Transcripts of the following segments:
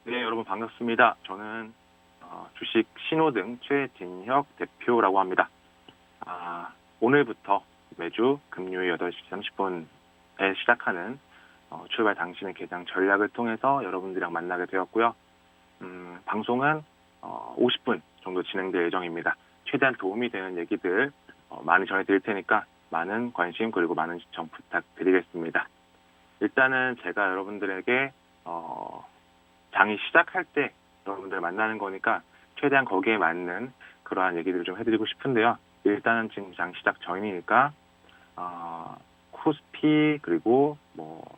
네, 여러분 반갑습니다. 저는 주식 신호등 최진혁 대표라고 합니다. 오늘부터 매주 금요일 8시 30분에 시작하는 출발 당신의 계장 전략을 통해서 여러분들이랑 만나게 되었고요. 방송은 50분 정도 진행될 예정입니다. 최대한 도움이 되는 얘기들 많이 전해드릴 테니까 많은 관심 그리고 많은 시청 부탁드리겠습니다. 일단은 제가 여러분들에게 장이 시작할 때 여러분들 만나는 거니까 최대한 거기에 맞는 그러한 얘기들을 좀 해드리고 싶은데요. 일단은 지금 장 시작 전이니까 코스피 그리고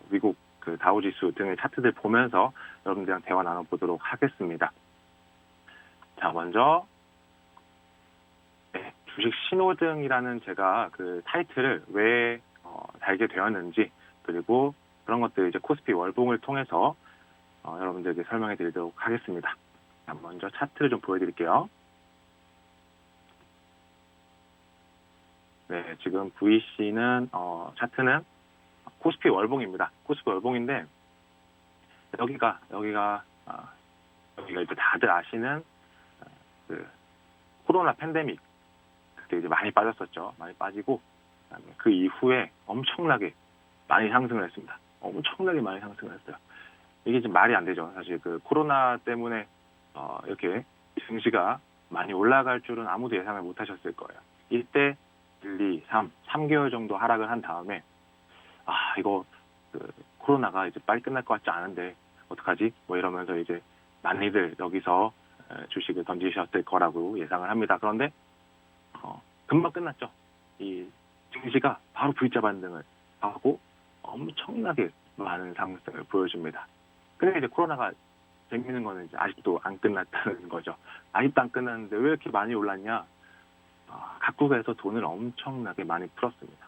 미국 그 다우지수 등의 차트들 보면서 여러분들이랑 대화 나눠보도록 하겠습니다. 자, 먼저 주식 신호등이라는 제가 그 타이틀을 왜 달게 되었는지, 그리고 그런 것들 이제 코스피 월봉을 통해서 여러분들에게 설명해 드리도록 하겠습니다. 자, 먼저 차트를 좀 보여드릴게요. 네, 지금 VC는 차트는 코스피 월봉입니다. 코스피 월봉인데 여기가 이제 다들 아시는 그 코로나 팬데믹 그때 이제 많이 빠졌었죠. 많이 빠지고 그 이후에 엄청나게 많이 상승을 했습니다. 엄청나게 많이 상승을 했어요. 이게 지금 말이 안 되죠. 사실 그 코로나 때문에 이렇게 증시가 많이 올라갈 줄은 아무도 예상을 못 하셨을 거예요. 이때 1, 2, 3개월 정도 하락을 한 다음에 이거 그 코로나가 이제 빨리 끝날 것 같지 않은데 어떡하지? 이러면서 이제 많이들 여기서 주식을 던지셨을 거라고 예상을 합니다. 그런데 금방 끝났죠. 이 증시가 바로 V자 반등을 하고 엄청나게 많은 상승을 보여줍니다. 근데 이제 코로나가 재밌는 거는 이제 아직도 안 끝났다는 거죠. 아직도 안 끝났는데 왜 이렇게 많이 올랐냐? 각국에서 돈을 엄청나게 많이 풀었습니다.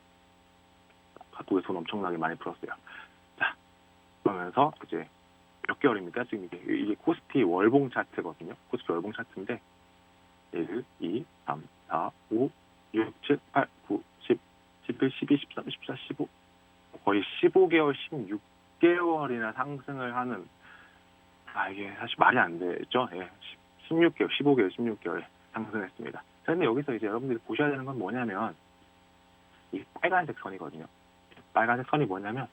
각국에서 돈 엄청나게 많이 풀었어요. 자, 그러면서 이제 몇 개월입니까? 지금 이게 코스피 월봉 차트거든요. 코스피 월봉 차트인데 1, 2, 3, 4, 5, 6, 7, 8, 9, 10, 11, 12, 13, 14, 15 거의 15개월, 16개월이나 상승을 하는 이게 사실 말이 안 되죠. 16개월, 15개월, 16개월 상승했습니다. 그런데 여기서 이제 여러분들이 보셔야 되는 건 뭐냐면 이 빨간색 선이거든요. 빨간색 선이 뭐냐면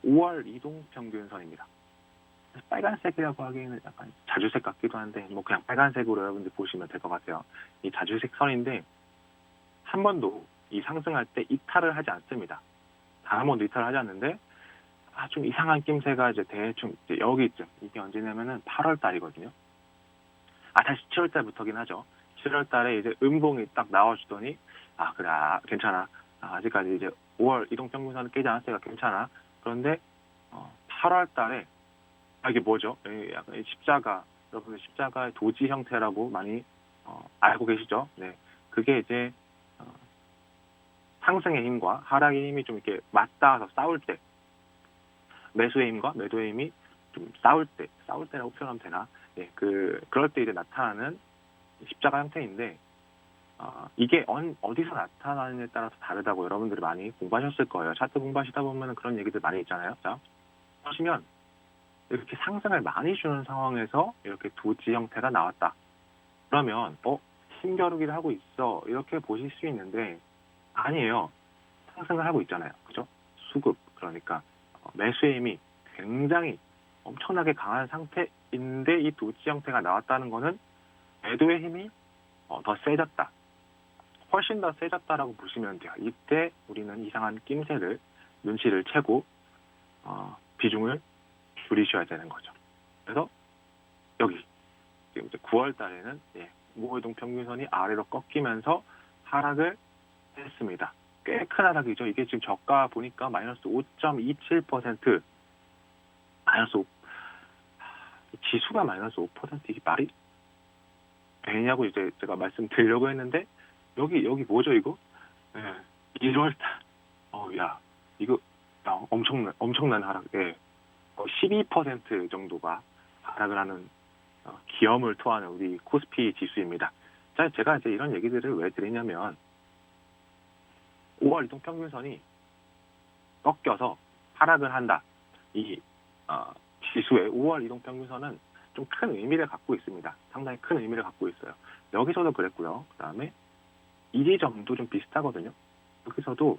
5월 이동평균선입니다. 빨간색이라고 하기에는 약간 자주색 같기도 한데 그냥 빨간색으로 여러분들 보시면 될 것 같아요. 이 자주색 선인데 한 번도 이 상승할 때 이탈을 하지 않습니다. 단 한 번도 이탈을 하지 않는데 좀 이상한 낌새가 이제 대충 이제 여기쯤, 이게 언제냐면은 8월 달이거든요. 다시 7월 달부터긴 하죠. 7월 달에 이제 음봉이 딱 나와주더니 그래, 괜찮아. 아직까지 이제 5월 이동평균선을 깨지 않았으니까 괜찮아. 그런데 8월 달에 이게 뭐죠? 약간 십자가, 여러분들 십자가의 도지 형태라고 많이 알고 계시죠? 네, 그게 이제 상승의 힘과 하락의 힘이 좀 이렇게 맞닿아서 싸울 때, 매수의 힘과 매도의 힘이 좀 싸울 때라고 표현하면 되나? 예, 그럴 때 이제 나타나는 십자가 형태인데, 이게 어디서 나타나느냐에 따라서 다르다고 여러분들이 많이 공부하셨을 거예요. 차트 공부하시다 보면 그런 얘기들 많이 있잖아요. 자, 보시면 이렇게 상승을 많이 주는 상황에서 이렇게 도지 형태가 나왔다. 그러면 힘겨루기를 하고 있어, 이렇게 보실 수 있는데 아니에요. 상승을 하고 있잖아요. 그죠? 수급, 그러니까 매수의 힘이 굉장히 엄청나게 강한 상태인데 이 도지 형태가 나왔다는 거는 매도의 힘이 더 세졌다. 훨씬 더 세졌다라고 보시면 돼요. 이때 우리는 이상한 낌새를, 눈치를 채고 비중을 줄이셔야 되는 거죠. 그래서 여기 지금 이제 9월 달에는 모이동 평균선이 아래로 꺾이면서 하락을 했습니다. 꽤 큰 하락이죠. 이게 지금 저가 보니까 마이너스 5.27%, 마이너스 5, 지수가 마이너스 5%, 이게 말이 되냐고 이제 제가 말씀드리려고 했는데 여기 뭐죠 이거? 1월 달, 이거 엄청난 하락. 12% 정도가 하락을 하는 기염을 토하는 우리 코스피 지수입니다. 자, 제가 이제 이런 얘기들을 왜 드리냐면 5월 이동평균선이 꺾여서 하락을 한다. 이 지수의 5월 이동평균선은 좀 큰 의미를 갖고 있습니다. 상당히 큰 의미를 갖고 있어요. 여기서도 그랬고요. 그 다음에 이 지점도 좀 비슷하거든요. 여기서도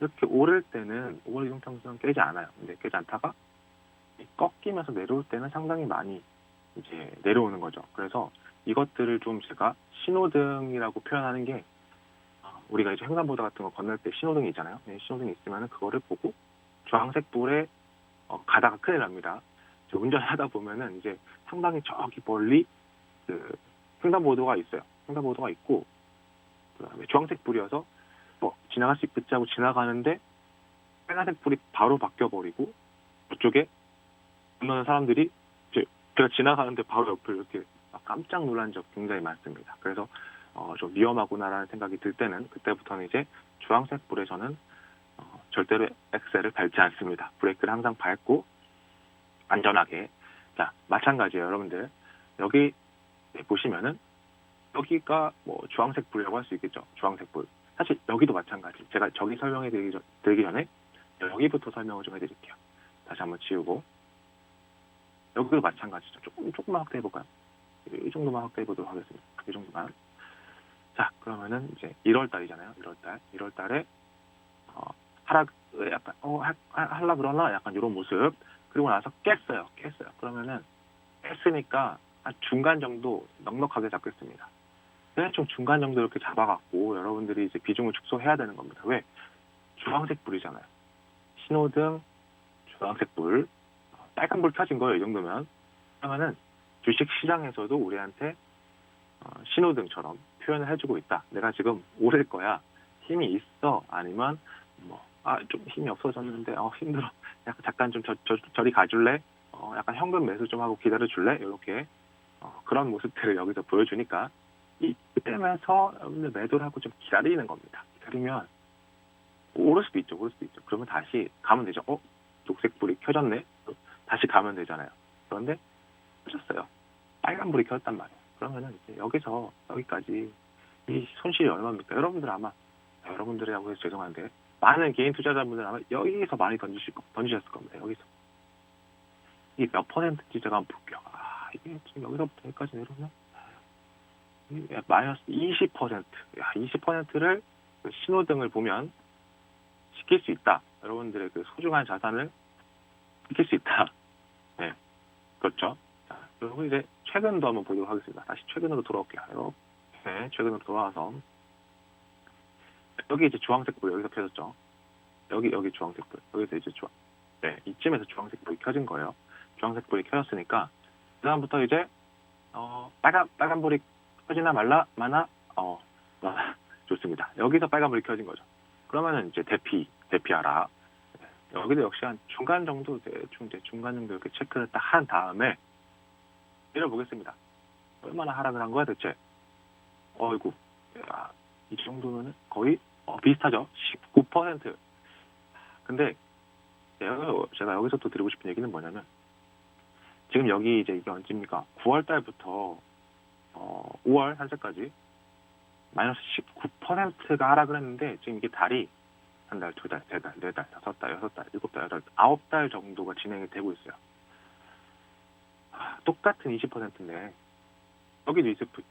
이렇게 오를 때는 5월 이동평균선 깨지 않아요. 근데 깨지 않다가 꺾이면서 내려올 때는 상당히 많이 이제 내려오는 거죠. 그래서 이것들을 좀 제가 신호등이라고 표현하는 게, 우리가 이제 횡단보도 같은 거 건널 때 신호등이 있잖아요. 신호등이 있으면 그거를 보고 주황색 불에 가다가 큰일 납니다. 운전하다 보면은 이제 상당히 저기 멀리 그 횡단보도가 있어요. 횡단보도가 있고, 그다음에 주황색 불이어서 지나갈 수 있겠지 하고 지나가는데 빨간색 불이 바로 바뀌어버리고, 그쪽에 건너는 사람들이 이제 제가 지나가는데 바로 옆을 이렇게 깜짝 놀란 적 굉장히 많습니다. 그래서 좀 위험하구나라는 생각이 들 때는 그때부터는 이제 주황색 불에서는 절대로 엑셀을 밟지 않습니다. 브레이크를 항상 밟고 안전하게. 자, 마찬가지예요, 여러분들. 여기 보시면은 여기가 뭐 주황색 불이라고 할 수 있겠죠. 주황색 불. 사실 여기도 마찬가지. 제가 저기 설명해 드리기 전에 여기부터 설명을 좀 해드릴게요. 다시 한번 지우고. 여기도 마찬가지죠. 조금만 확대해 볼까요? 이 정도만 확대해 보도록 하겠습니다. 이 정도만. 자, 그러면은 이제 1월 달이잖아요. 1월 달에 하락 약간 할라 그러나 약간 이런 모습. 그리고 나서 깼어요. 그러면은 깼으니까 한 중간 정도 넉넉하게 잡겠습니다. 그냥 좀 중간 정도 이렇게 잡아갖고 여러분들이 이제 비중을 축소해야 되는 겁니다. 왜? 주황색 불이잖아요. 신호등, 주황색 불, 빨간 불 켜진 거예요. 이 정도면. 그러면은 주식 시장에서도 우리한테 신호등처럼 표현을 해주고 있다. 내가 지금 오를 거야. 힘이 있어. 아니면 좀 힘이 없어졌는데 힘들어. 약간 잠깐 좀 저리 가줄래? 약간 현금 매수 좀 하고 기다려줄래? 이렇게 그런 모습들을 여기서 보여주니까 이때면서 여러분들 매도를 하고 좀 기다리는 겁니다. 기다리면 오를 수도 있죠. 그러면 다시 가면 되죠. 녹색 불이 켜졌네. 다시 가면 되잖아요. 그런데 켜졌어요. 빨간 불이 켜졌단 말이에요. 그러면은 이제 여기서 여기까지 이 손실이 얼마입니까? 여러분들이라고 해서 죄송한데 많은 개인 투자자분들 아마 여기서 많이 던지셨을 겁니다. 여기서 이게 몇 퍼센트인지 제가 한번 볼게요. 이게 지금 여기서부터 여기까지 내려오면 마이너스 20%. 20%를 그 신호등을 보면 지킬 수 있다. 여러분들의 그 소중한 자산을 지킬 수 있다. 네, 그렇죠. 자, 그리고 이제 최근도 한번 보도록 하겠습니다. 다시 최근으로 돌아올게요. 이렇게 최근으로 돌아와서 여기 이제 주황색 불 여기서 켜졌죠. 여기 주황색 불. 여기서 이제 이쯤에서 주황색 불이 켜진 거예요. 주황색 불이 켜졌으니까 그다음부터 이제 빨간 불이 켜지나 마나 좋습니다. 여기서 빨간 불이 켜진 거죠. 그러면은 이제 대피하라. 여기도 역시 한 중간 정도 중간 정도 이렇게 체크를 딱 한 다음에 내려보겠습니다. 얼마나 하락을 한 거야 대체? 어이구, 이 정도면은 거의 비슷하죠. 19%. 근데 제가 여기서 또 드리고 싶은 얘기는 뭐냐면 지금 여기 이제 이게 언제입니까? 9월 달부터 5월 현재까지 마이너스 19%가 하락을 했는데 지금 이게 달이 한 달, 두 달, 세 달, 네 달, 다섯 달, 여섯 달, 일곱 달, 여덟 달, 아홉 달 정도가 진행이 되고 있어요. 똑같은 20%인데 여기도 20%고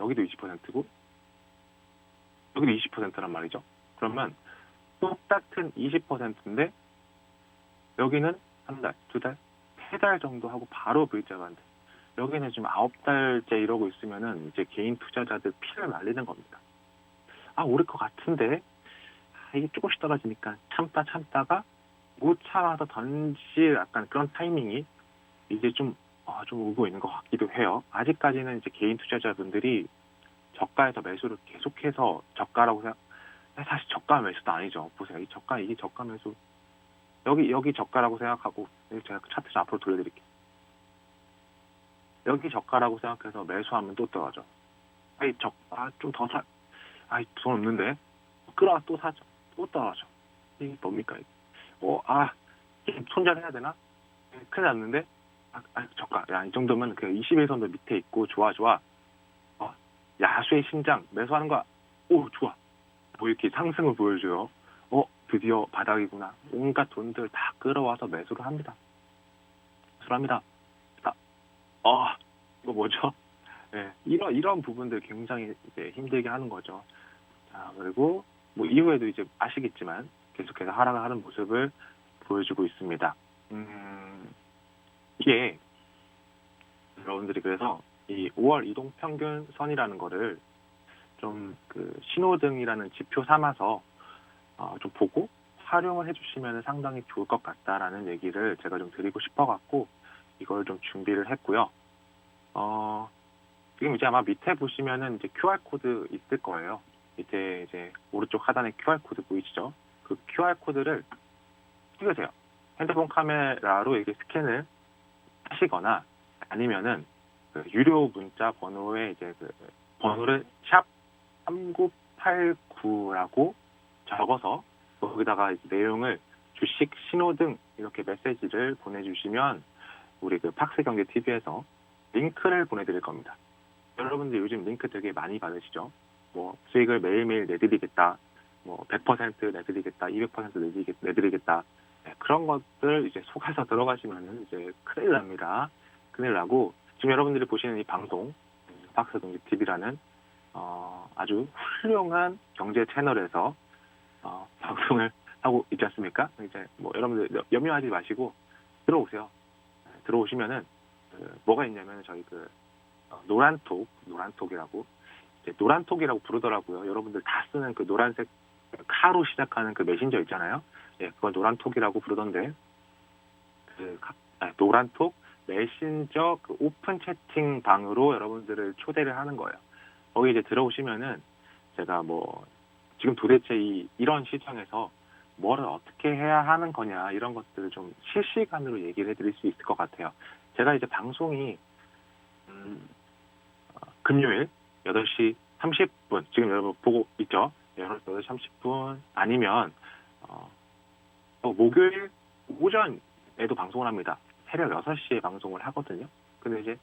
여기도 20%란 말이죠. 그러면 똑같은 20%인데 여기는 한 달, 두 달, 세 달 정도 하고 바로 V자가 안 돼. 여기는 지금 9달째 이러고 있으면은 이제 개인 투자자들 피를 말리는 겁니다. 오를 것 같은데 이게 조금씩 떨어지니까 참다가 못 참아서 던질 약간 그런 타이밍이 이제 좀 오고 있는 것 같기도 해요. 아직까지는 이제 개인 투자자분들이 저가에서 매수를 계속해서 저가라고 사실 저가 매수도 아니죠. 보세요. 이게 저가 매수. 여기 저가라고 생각하고 제가 차트 좀 앞으로 돌려드릴게요. 여기 저가라고 생각해서 매수하면 또 떨어져. 좀 더 사. 돈 없는데. 끌어와 또 사죠. 또 떨어져. 이게 뭡니까? 손절해야 되나? 큰일 났는데. 저가. 이 정도면 그 21선도 밑에 있고 좋아. 야수의 심장 매수하는 거야. 좋아. 이렇게 상승을 보여줘요. 드디어 바닥이구나. 온갖 돈들 다 끌어와서 매수를 합니다. 이거 뭐죠? 네, 이런 부분들 굉장히 이제 힘들게 하는 거죠. 자, 그리고 뭐 이후에도 이제 아시겠지만 계속해서 하락을 하는 모습을 보여주고 있습니다. 이게 여러분들이 그래서 이 5월 이동 평균 선이라는 거를 좀 그 신호등이라는 지표 삼아서 좀 보고 활용을 해주시면 상당히 좋을 것 같다라는 얘기를 제가 좀 드리고 싶어갖고 이걸 좀 준비를 했고요. 지금 이제 아마 밑에 보시면은 이제 QR 코드 있을 거예요. 밑에 이제 오른쪽 하단에 QR 코드 보이시죠? 그 QR 코드를 찍으세요. 핸드폰 카메라로 이렇게 스캔을 하시거나 아니면은 그 유료 문자 번호에 이제 그 번호를 샵 3989라고 적어서 거기다가 이제 내용을 주식 신호등 이렇게 메시지를 보내주시면 우리 그 팍스경제 TV에서 링크를 보내드릴 겁니다. 여러분들 요즘 링크 되게 많이 받으시죠? 뭐 수익을 매일매일 내드리겠다, 뭐 100% 내드리겠다, 200% 내드리겠다. 네, 그런 것들 이제 속아서 들어가시면은 이제 큰일 납니다. 큰일 나고 지금 여러분들이 보시는 이 방송 팍스경제 TV라는 아주 훌륭한 경제 채널에서 방송을 하고 있지 않습니까? 이제 뭐 여러분들 염려하지 마시고 들어오세요. 들어오시면은 뭐가 있냐면 저희 그 노란톡이라고 이제 노란톡이라고 부르더라고요. 여러분들 다 쓰는 그 노란색 카로 시작하는 그 메신저 있잖아요. 예, 그걸 노란톡이라고 부르던데 노란톡 메신저 그 오픈 채팅 방으로 여러분들을 초대를 하는 거예요. 거기 이제 들어오시면은 제가 뭐 지금 도대체 이런 시장에서 뭐를 어떻게 해야 하는 거냐 이런 것들을 좀 실시간으로 얘기를 해드릴 수 있을 것 같아요. 제가 이제 방송이 금요일 8시 30분 지금 여러분 보고 있죠? 8시 30분 아니면 목요일 오전에도 방송을 합니다. 새벽 6시에 방송을 하거든요. 근데 이제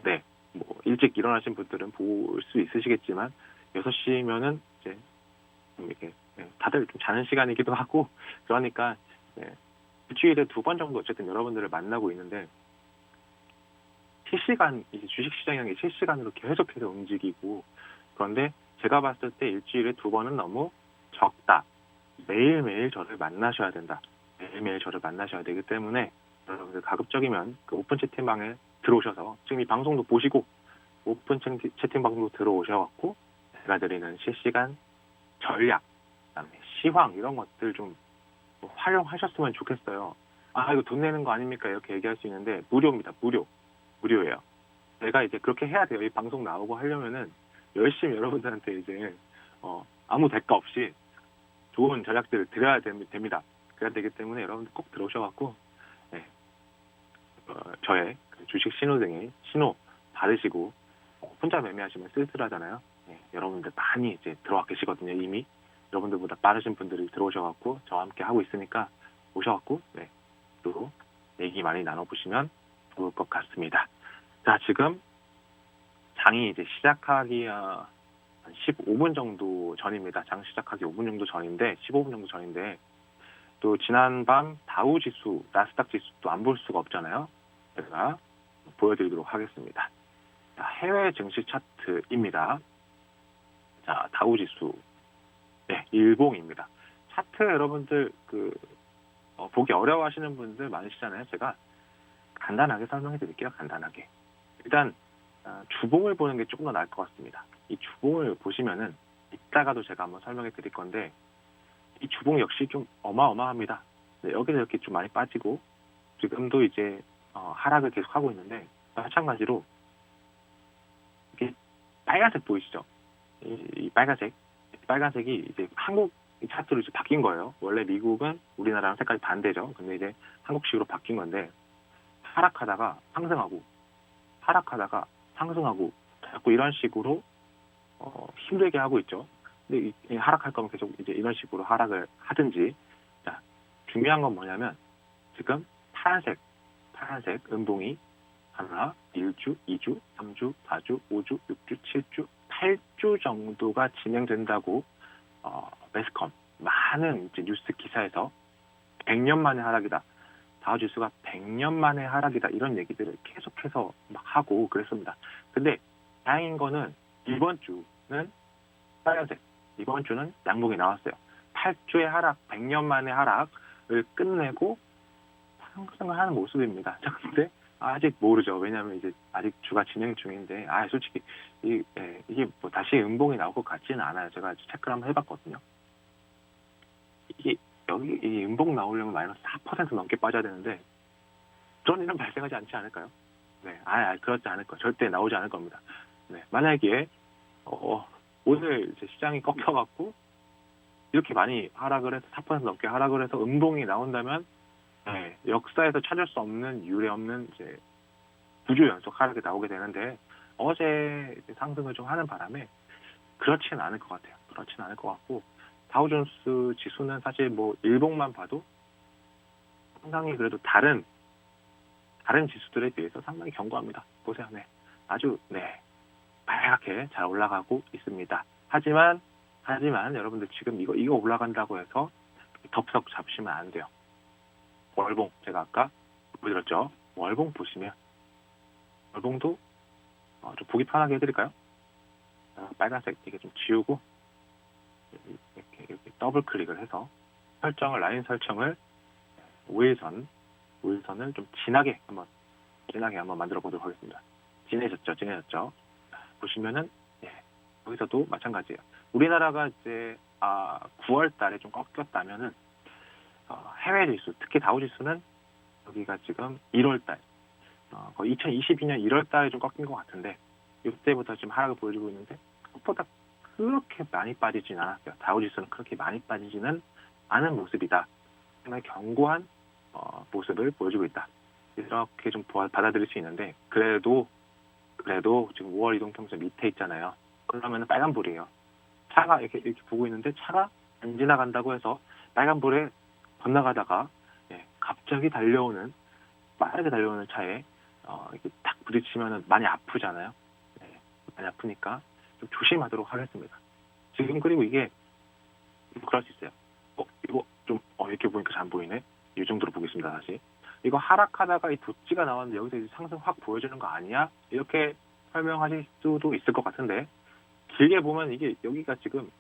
네, 뭐 일찍 일어나신 분들은 볼 수 있으시겠지만 6시면은 이제 이렇게 다들 좀 자는 시간이기도 하고 그러니까 일주일에 2번 정도 어쨌든 여러분들을 만나고 있는데 실시간 이제 주식시장이 실시간으로 계속해서 움직이고 그런데 제가 봤을 때 일주일에 2번은 너무 적다. 매일매일 저를 만나셔야 된다. 매일매일 저를 만나셔야 되기 때문에 여러분들 가급적이면 그 오픈 채팅방에 들어오셔서 지금 이 방송도 보시고 오픈 채팅 방송도 들어오셔갖고 제가 드리는 실시간 전략, 그다음에 시황 이런 것들 좀 활용하셨으면 좋겠어요. 이거 돈 내는 거 아닙니까? 이렇게 얘기할 수 있는데 무료입니다. 무료예요. 내가 이제 그렇게 해야 돼요. 이 방송 나오고 하려면은 열심히 여러분들한테 이제 아무 대가 없이 좋은 전략들을 드려야 됩니다. 그래야 되기 때문에 여러분들 꼭 들어오셔갖고 저의 그 주식 신호등에 신호 받으시고 혼자 매매하시면 쓸쓸하잖아요. 여러분들 많이 이제 들어와 계시거든요. 이미 여러분들보다 빠르신 분들이 들어오셔갖고 저와 함께 하고 있으니까 오셔갖고 또 얘기 많이 나눠보시면 좋을 것 같습니다. 자, 지금 장이 이제 시작하기 한 15분 정도 전입니다. 장 시작하기 5분 정도 전인데 15분 정도 전인데 또 지난밤 다우지수, 나스닥 지수도 안 볼 수가 없잖아요. 제가 보여드리도록 하겠습니다. 자, 해외 증시 차트입니다. 자, 다우지수, 일봉입니다. 차트 여러분들 보기 어려워하시는 분들 많으시잖아요. 제가 간단하게 설명해 드릴게요. 간단하게. 일단 주봉을 보는 게 조금 더 나을 것 같습니다. 이 주봉을 보시면은 이따가도 제가 한번 설명해 드릴 건데 이 주봉 역시 좀 어마어마합니다. 여기서 이렇게 좀 많이 빠지고 지금도 이제 하락을 계속 하고 있는데 마찬가지로 이게 빨간색 보이시죠? 이 빨간색이 이제 한국 차트로 이제 바뀐 거예요. 원래 미국은 우리나라랑 색깔이 반대죠. 근데 이제 한국식으로 바뀐 건데 하락하다가 상승하고 자꾸 이런 식으로 힘들게 하고 있죠. 근데 하락할 거면 계속 이제 이런 식으로 하락을 하든지. 자, 중요한 건 뭐냐면 지금 파란색 음봉이 하나, 1주, 2주, 3주, 4주, 5주, 6주, 7주, 8주 정도가 진행된다고 매스컴 많은 이제 뉴스 기사에서 100년 만에 하락이다. 다우지수가 100년 만에 하락이다. 이런 얘기들을 계속해서 막 하고 그랬습니다. 근데 다행인 거는 이번 주는 빨간색, 이번 주는 양봉이 나왔어요. 8주의 하락, 100년 만의 하락을 끝내고 상승을 하는 모습입니다. 자, 근데 아직 모르죠. 왜냐하면 이제 아직 주가 진행 중인데, 솔직히 이게 뭐 다시 음봉이 나올 것 같지는 않아요. 제가 체크를 한번 해봤거든요. 이게 여기 이 음봉 나오려면 마이너스 4% 넘게 빠져야 되는데 그런 일은 발생하지 않지 않을까요? 네, 그렇지 않을 거, 절대 나오지 않을 겁니다. 네, 만약에 오늘 이제 시장이 꺾여갖고 이렇게 많이 하락을 해서 4% 넘게 하락을 해서 음봉이 나온다면, 네, 역사에서 찾을 수 없는 유례 없는 이제 9주 연속 하락이 나오게 되는데, 어제 이제 상승을 좀 하는 바람에 그렇지는 않을 것 같아요. 그렇지는 않을 것 같고, 다우존스 지수는 사실 뭐 일봉만 봐도 상당히 그래도 다른 지수들에 비해서 상당히 견고합니다. 보세요. 네, 아주 빨갛게 잘 올라가고 있습니다. 하지만 여러분들 지금 이거 올라간다고 해서 덥석 잡으시면 안 돼요. 월봉, 제가 아까 보여드렸죠. 월봉 보시면, 월봉도 좀 보기 편하게 해드릴까요? 빨간색 이게 좀 지우고 이렇게 더블 클릭을 해서 라인 설정을 우회선을 좀 진하게 한번 만들어 보도록 하겠습니다. 진해졌죠. 보시면은 여기서도 마찬가지예요. 우리나라가 이제 9월 달에 좀 꺾였다면은 해외 지수, 특히 다우 지수는 여기가 지금 1월 달, 거의 2022년 1월 달에 좀 꺾인 것 같은데, 이때부터 지금 하락을 보여주고 있는데 그것보다 그렇게 많이 빠지진 않았어요. 다우 지수는 그렇게 많이 빠지지는 않은 모습이다. 정말 견고한 모습을 보여주고 있다. 이렇게 좀 받아들일 수 있는데, 그래도 지금 5월 이동평균 밑에 있잖아요. 그러면 빨간불이에요. 차가 이렇게 보고 있는데 차가 안 지나간다고 해서 빨간불에 건너가다가 갑자기 빠르게 달려오는 차에 이렇게 딱 부딪히면 많이 아프잖아요. 많이 아프니까 좀 조심하도록 하겠습니다. 지금 그리고 이게 그럴 수 있어요. 이거 좀 이렇게 보니까 잘 안 보이네. 이 정도로 보겠습니다. 다시. 이거 하락하다가 이 도치가 나왔는데 여기서 이제 상승 확 보여주는 거 아니야? 이렇게 설명하실 수도 있을 것 같은데, 길게 보면 이게 여기가 지금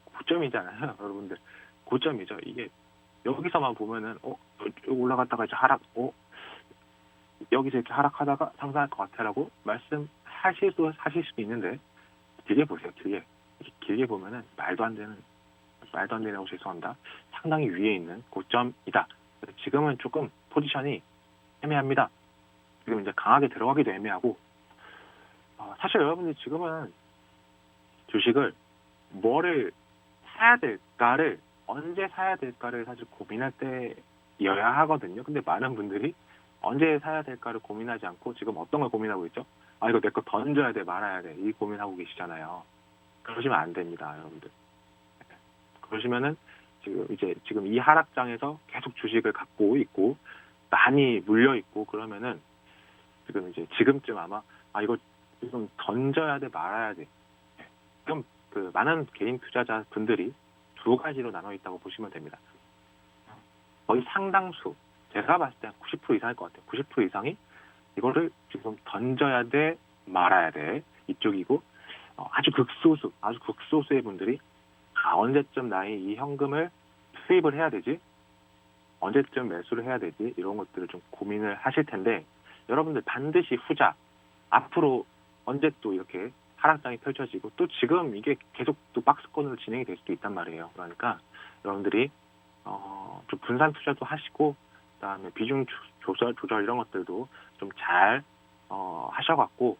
고점이잖아요. 여러분들. 고점이죠. 이게 여기서만 보면은 올라갔다가 이제 하락, 여기서 이렇게 하락하다가 상승할 것 같아라고 말씀하실 수도 있는데, 길게 보세요. 길게 보면은 말도 안 되라고 죄송합니다. 상당히 위에 있는 고점이다. 지금은 조금 포지션이 애매합니다. 지금 이제 강하게 들어가기도 애매하고, 사실 여러분들 지금은 주식을 뭐를 사야 될까를, 언제 사야 될까를 사실 고민할 때여야 하거든요. 근데 많은 분들이 언제 사야 될까를 고민하지 않고 지금 어떤 걸 고민하고 있죠? 이거 내 거 던져야 돼, 말아야 돼, 이 고민하고 계시잖아요. 그러시면 안 됩니다, 여러분들. 그러시면은 지금 이 하락장에서 계속 주식을 갖고 있고 많이 물려 있고 그러면은 지금쯤 아마 이거 지금 던져야 돼, 말아야 돼. 그럼 그 많은 개인 투자자 분들이 두 가지로 나눠 있다고 보시면 됩니다. 거의 상당수, 제가 봤을 때 90% 이상일 것 같아요. 90% 이상이 이거를 지금 던져야 돼, 말아야 돼, 이쪽이고, 아주 극소수의 분들이 언제쯤 나의 이 현금을 수입을 해야 되지? 언제쯤 매수를 해야 되지? 이런 것들을 좀 고민을 하실 텐데, 여러분들 반드시 후자, 앞으로 언제 또 이렇게 하락장이 펼쳐지고, 또 지금 이게 계속 또 박스권으로 진행이 될 수도 있단 말이에요. 그러니까 여러분들이 좀 분산 투자도 하시고, 그다음에 비중 조절 이런 것들도 좀 잘 하셔갖고,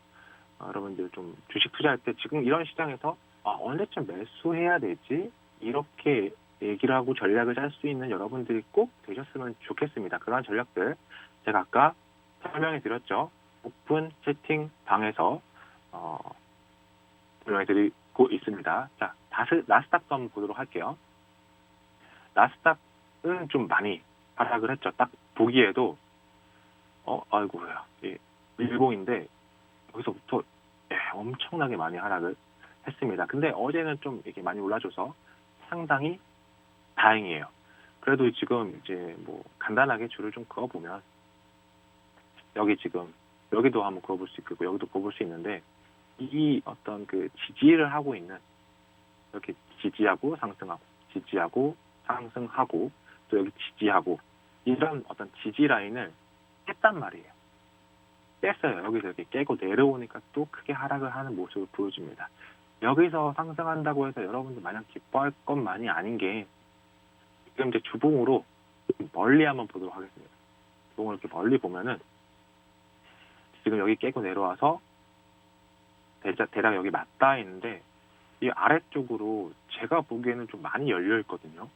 여러분들 좀 주식 투자할 때 지금 이런 시장에서 언제쯤 매수해야 되지? 이렇게 얘기를 하고 전략을 짤 수 있는 여러분들이 꼭 되셨으면 좋겠습니다. 그런 전략들 제가 아까 설명해 드렸죠. 오픈 채팅방에서 설명해 드리고 있습니다. 자, 나스닥도 한번 보도록 할게요. 나스닥은 좀 많이 하락을 했죠. 딱 보기에도 아이고야, 일봉인데 여기서부터 엄청나게 많이 하락을 했습니다. 근데 어제는 좀 이렇게 많이 올라줘서 상당히 다행이에요. 그래도 지금 이제 뭐 간단하게 줄을 좀 그어보면, 여기 지금 여기도 한번 그어볼 수 있고 여기도 그어볼 수 있는데 이 어떤 그 지지를 하고 있는 이렇게 지지하고 상승하고 지지하고 상승하고 또 여기 지지하고 이런 어떤 지지 라인을 깼단 말이에요. 깼어요. 여기서 이렇게 깨고 내려오니까 또 크게 하락을 하는 모습을 보여줍니다. 여기서 상승한다고 해서 여러분들 마냥 기뻐할 것만이 아닌 게 지금 이제 주봉으로 멀리 한번 보도록 하겠습니다. 주봉을 이렇게 멀리 보면은 지금 여기 깨고 내려와서 대략 여기 맞닿아 있는데 이 아래쪽으로 제가 보기에는 좀 많이 열려 있거든요.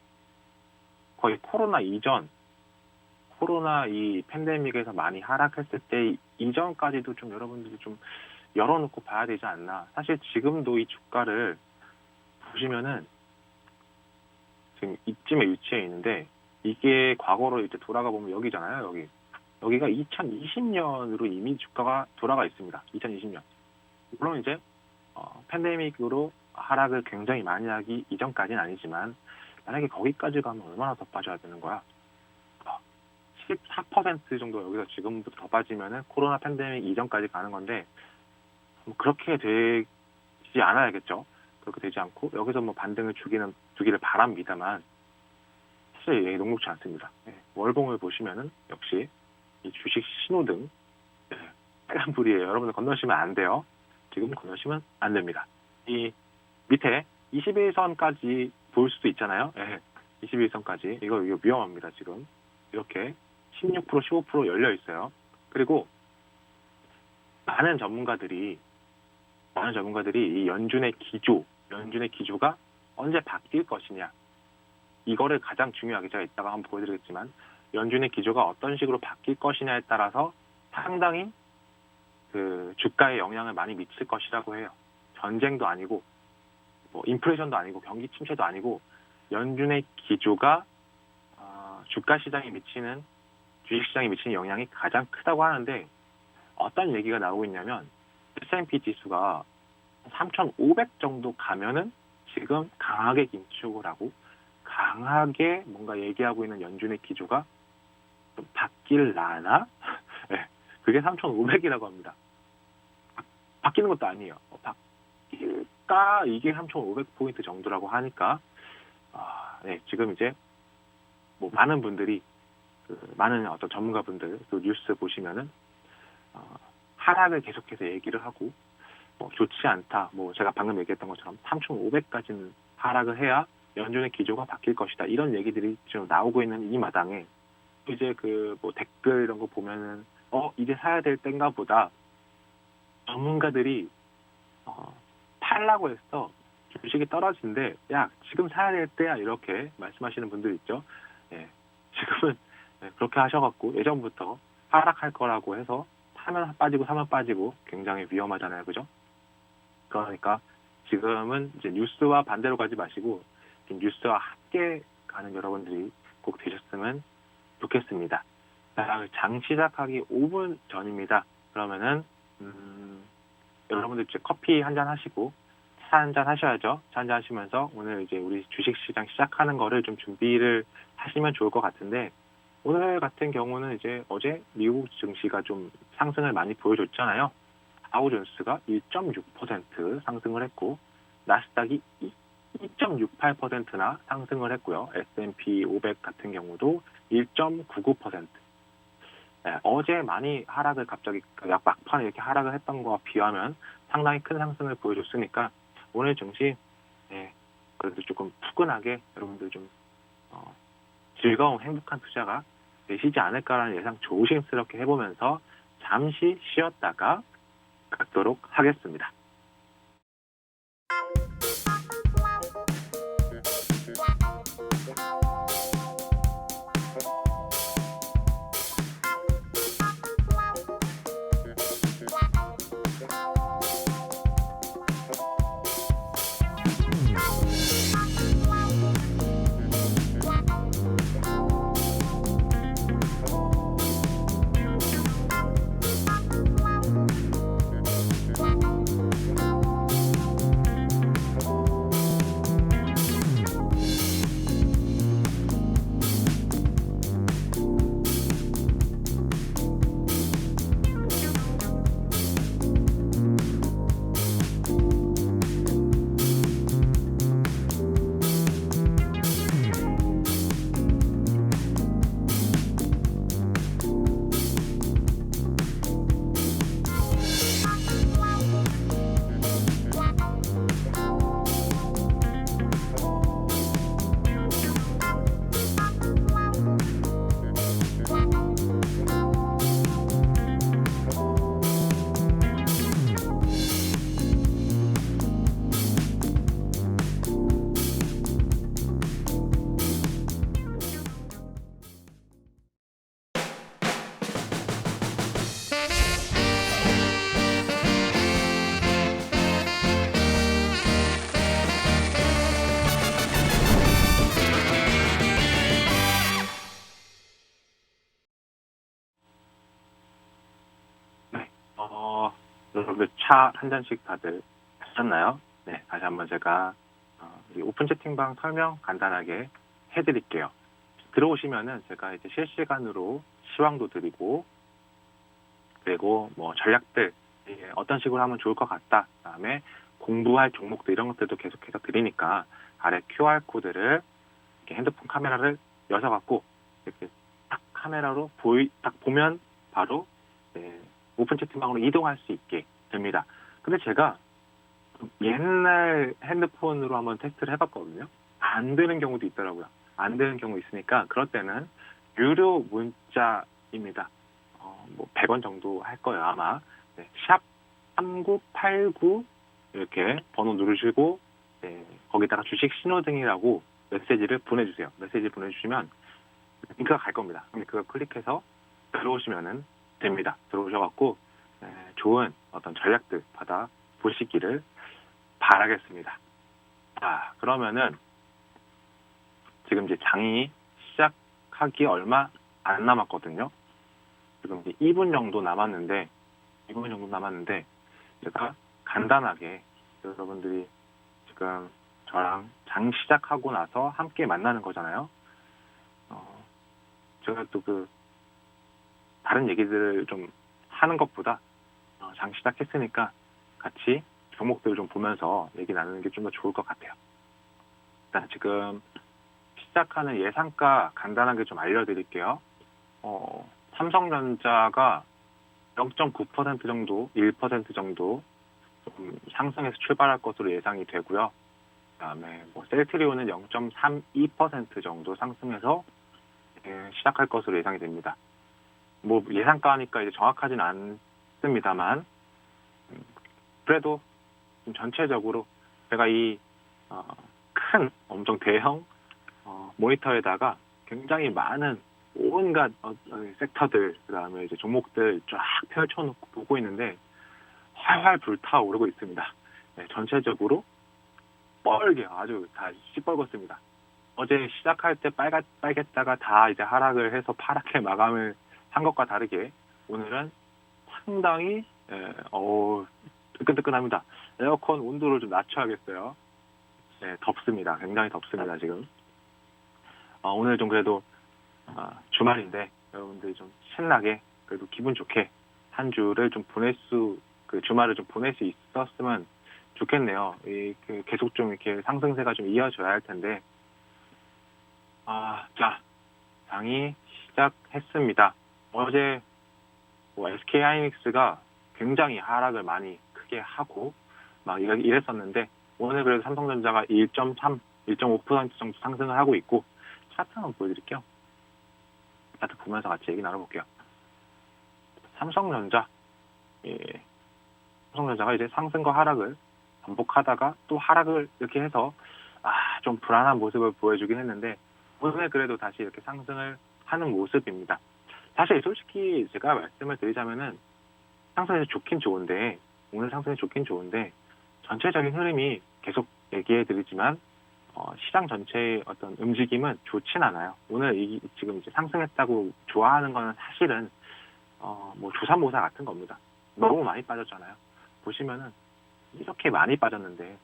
거의 코로나 이전, 코로나 이 팬데믹에서 많이 하락했을 때 이전까지도 좀 여러분들이 좀 열어놓고 봐야 되지 않나. 사실 지금도 이 주가를 보시면은 지금 이쯤에 위치해 있는데 이게 과거로 이제 돌아가 보면 여기잖아요. 여기가 2020년으로 이미 주가가 돌아가 있습니다. 2020년. 물론 이제 팬데믹으로 하락을 굉장히 많이 하기 이전까지는 아니지만 만약에 거기까지 가면 얼마나 더 빠져야 되는 거야? 14% 정도 여기서 지금부터 더 빠지면은 코로나 팬데믹 이전까지 가는 건데 그렇게 되지 않아야겠죠. 그렇게 되지 않고 여기서 뭐 반등을 주기를 바랍니다만 사실 이게 녹록지 않습니다. 월봉을 보시면은 역시 이 주식 신호등 빨간불이에요. 여러분들 건너시면 안 돼요. 지금 건너시면 안 됩니다. 이 밑에 21선까지 볼 수도 있잖아요. 21선까지 이거 위험합니다. 지금 이렇게 16% 15% 열려 있어요. 그리고 많은 전문가들이 이 연준의 기조가 언제 바뀔 것이냐 이거를 가장 중요하게 제가 이따가 한번 보여드리겠지만 연준의 기조가 어떤 식으로 바뀔 것이냐에 따라서 상당히 그 주가에 영향을 많이 미칠 것이라고 해요. 전쟁도 아니고 뭐 인플레이션도 아니고 경기 침체도 아니고 연준의 기조가 주가 시장에 미치는 주식시장에 미치는 영향이 가장 크다고 하는데 어떤 얘기가 나오고 있냐면 S&P 지수가 3,500 정도 가면은 지금 강하게 긴축을 하고 강하게 뭔가 얘기하고 있는 연준의 기조가 좀 바뀔라나? 네, 그게 3,500이라고 합니다. 바뀌는 것도 아니에요. 바뀔까? 이게 3,500포인트 정도라고 하니까 네, 지금 이제 뭐 많은 분들이 많은 어떤 전문가분들 또 뉴스 보시면은 하락을 계속해서 얘기를 하고 뭐 좋지 않다. 뭐 제가 방금 얘기했던 것처럼 3,500까지는 하락을 해야 연준의 기조가 바뀔 것이다. 이런 얘기들이 지금 나오고 있는 이 마당에 이제 그 뭐 댓글 이런 거 보면은 이제 사야 될 때인가 보다. 전문가들이 팔라고 했어. 주식이 떨어진대. 야, 지금 사야 될 때야. 이렇게 말씀하시는 분들 있죠. 예. 지금은 그렇게 하셔갖고 예전부터 하락할 거라고 해서 사면 빠지고 굉장히 위험하잖아요. 그죠? 그러니까 지금은 이제 뉴스와 반대로 가지 마시고 뉴스와 함께 가는 여러분들이 꼭 되셨으면 좋겠습니다. 자, 장 시작하기 5분 전입니다. 그러면은 여러분들 이제 커피 한잔 하시고 차 한잔 하셔야죠. 차 한잔 하시면서 오늘 이제 우리 주식시장 시작하는 거를 좀 준비를 하시면 좋을 것 같은데 오늘 같은 경우는 이제 어제 미국 증시가 좀 상승을 많이 보여줬잖아요. 다우존스가 1.6% 상승을 했고 나스닥이 2.68%나 상승을 했고요. S&P 500 같은 경우도 1.99%. 네, 어제 많이 하락을 갑자기 약 막판에 이렇게 하락을 했던 거와 비하면 상당히 큰 상승을 보여줬으니까 오늘 증시 그래도 조금 푸근하게 여러분들 좀 즐거운 행복한 투자가 되시지 않을까라는 예상 조심스럽게 해보면서 잠시 쉬었다가 갖도록 하겠습니다. 여러분들 차 한 잔씩 다들 하셨나요? 네, 다시 한번 제가 우리 오픈 채팅방 설명 간단하게 해드릴게요. 들어오시면은 제가 이제 실시간으로 시황도 드리고, 그리고 뭐 전략들 어떤 식으로 하면 좋을 것 같다. 그다음에 공부할 종목들 이런 것들도 계속해서 드리니까 아래 QR 코드를 이렇게 핸드폰 카메라를 여셔 갖고 이렇게 딱 카메라로 딱 보면 바로 오픈 채팅방으로 이동할 수 있게 됩니다. 근데 제가 옛날 핸드폰으로 한번 테스트를 해봤거든요. 안 되는 경우도 있더라고요. 안 되는 경우 있으니까 그럴 때는 유료 문자입니다. 뭐 100원 정도 할 거예요, 아마. 네, 샵 3989 이렇게 번호 누르시고 거기다가 주식 신호등이라고 메시지를 보내주세요. 메시지 보내주시면 링크가 갈 겁니다. 근데 그걸 클릭해서 들어오시면은 됩니다. 들어오셔갖고 좋은 어떤 전략들 받아 보시기를 바라겠습니다. 자, 그러면은 지금 이제 장이 시작하기 얼마 안 남았거든요. 지금 이제 2분 정도 남았는데 제가 간단하게 여러분들이 지금 저랑 장 시작하고 나서 함께 만나는 거잖아요. 제가 또 다른 얘기들을 좀 하는 것보다 장 시작했으니까 같이 종목들을 좀 보면서 얘기 나누는 게 좀 더 좋을 것 같아요. 일단 지금 시작하는 예상가 간단하게 좀 알려드릴게요. 삼성전자가 0.9% 정도, 1% 정도 좀 상승해서 출발할 것으로 예상이 되고요. 그다음에 뭐 셀트리온은 0.32% 정도 상승해서 시작할 것으로 예상이 됩니다. 뭐 예상가니까 이제 정확하진 않습니다만 그래도 좀 전체적으로 제가 이 큰 엄청 대형 모니터에다가 굉장히 많은 온갖 섹터들 그다음에 이제 종목들 쫙 펼쳐놓고 보고 있는데 활활 불타오르고 있습니다. 네, 전체적으로 뻘게 아주 다 시뻘겋습니다. 어제 시작할 때 빨갰다가 다 이제 하락을 해서 파랗게 마감을 한 것과 다르게 오늘은 상당히 뜨끈뜨끈합니다. 에어컨 온도를 좀 낮춰야겠어요. 네, 덥습니다. 굉장히 덥습니다, 지금. 오늘 좀 그래도 주말인데 여러분들이 좀 신나게 그래도 기분 좋게 한 주를 좀 주말을 좀 보낼 수 있었으면 좋겠네요. 계속 좀 이렇게 상승세가 좀 이어져야 할 텐데. 자, 장이 시작했습니다. 어제 SK 하이닉스가 굉장히 하락을 많이 크게 하고 막 이랬었는데 오늘 그래도 삼성전자가 1.3, 1.5% 정도 상승을 하고 있고 차트 한번 보여드릴게요. 차트 보면서 같이 얘기 나눠볼게요. 삼성전자가 이제 상승과 하락을 반복하다가 또 하락을 이렇게 해서 좀 불안한 모습을 보여주긴 했는데 오늘 그래도 다시 이렇게 상승을 하는 모습입니다. 사실 솔직히 제가 말씀을 드리자면은 상승에서 좋긴 좋은데 오늘 상승이 좋긴 좋은데 전체적인 흐름이 계속 얘기해 드리지만 시장 전체의 어떤 움직임은 좋진 않아요. 오늘 지금 이제 상승했다고 좋아하는 거는 사실은 뭐 조삼모사 같은 겁니다. 너무 많이 빠졌잖아요. 보시면은 이렇게 많이 빠졌는데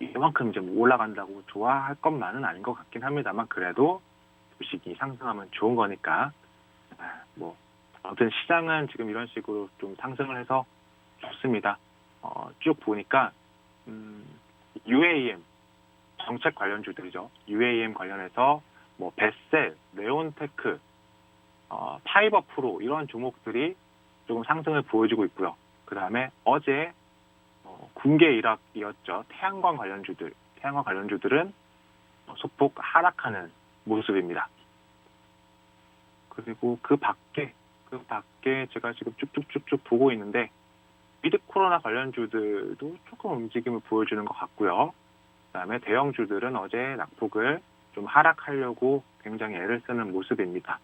이만큼 이제 올라간다고 좋아할 것만은 아닌 것 같긴 합니다만 그래도 주식이 상승하면 좋은 거니까 뭐 아무튼 시장은 지금 이런 식으로 좀 상승을 해서 좋습니다. 쭉 보니까 UAM 정책 관련주들이죠. UAM 관련해서 뭐 베셀, 네온테크, 파이버 프로 이런 종목들이 조금 상승을 보여주고 있고요. 그 다음에 어제 군계 일학이었죠. 태양광 관련주들은 소폭 하락하는 모습입니다. 그리고 그 밖에 제가 지금 쭉쭉쭉쭉 보고 있는데 위드 코로나 관련주들도 조금 움직임을 보여주는 것 같고요. 그다음에 대형주들은 어제 낙폭을 좀 하락하려고 굉장히 애를 쓰는 모습입니다.